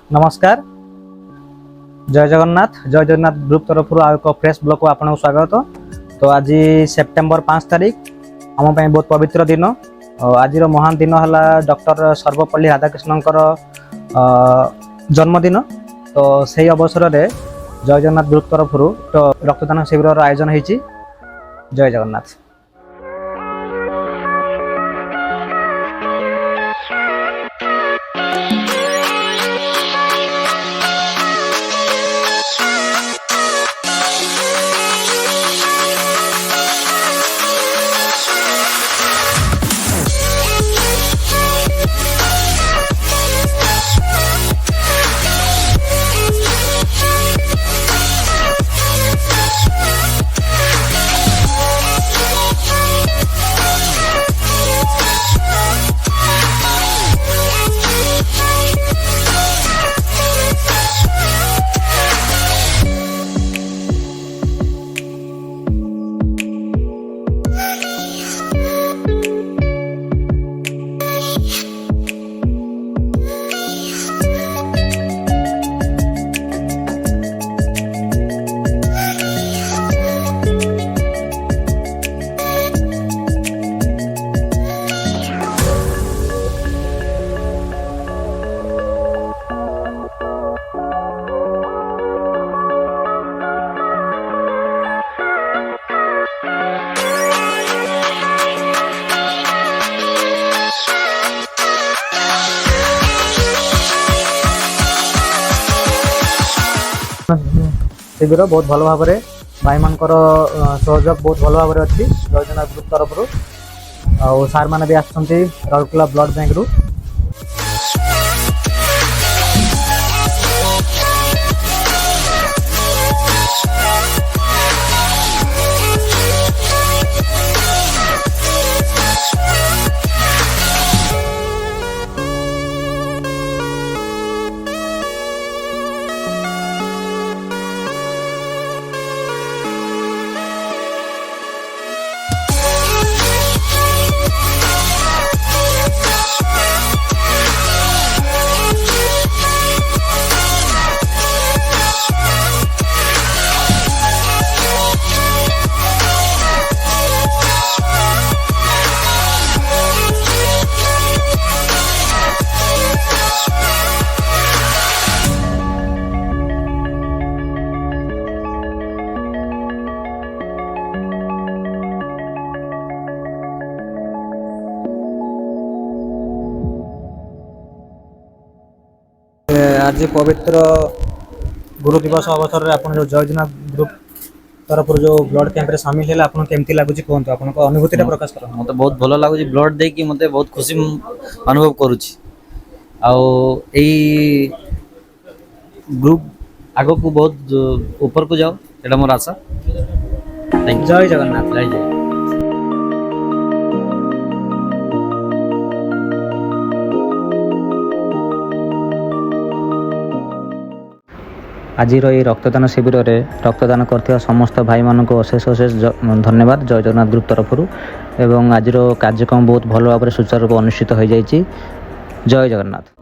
नमस्कार जय जगन्नाथ ग्रुप तरफ एक फ्रेश ब्लॉग को आपको स्वागत। तो आज सेप्टेम्बर 5 तारीख आम बहुत पवित्र दिन। आज महान दिन है डॉक्टर सर्वपल्ली राधाकृष्ण जन्मदिन। तो से अवसर में जय जगन्नाथ ग्रुप तरफ तो रक्तदान शिविर आयोजन होती। जय जगन्नाथ। शिविर बहुत भल भाव में भाई मान सहयोग बहुत भल भाव में अच्छी जय जगन्नाथ ग्रुप तरफ आउ सार मैंने भी आसुँच राउरकेला ब्लड बैंक रु। आज पवित्र गुरु दिवस अवसर में आप जो जय जगन्नाथ ग्रुप तरफ जो ब्लड कैंप रे शामिल है आपन केमती लागुची कहंतु आपन को अनुभूति रे प्रकाश कर। मते बहुत भलो लागुची ब्लड दे कि मते बहुत खुशी अनुभव करूची। आउ एई ग्रुप आगो को बहुत ऊपर को जाओ एटा मोर आशा। जय जगन्नाथ। जय जय। आज रक्तदान शिविर में रक्तदान करथिबा समस्त भाई मानक अशेष अशेष धन्यवाद जय जगन्नाथ ग्रुप तरफ। एवं आज कार्यक्रम बहुत भल भाव में सुचारू रूप अनुष्ठित हो जाइए। जय जगन्नाथ।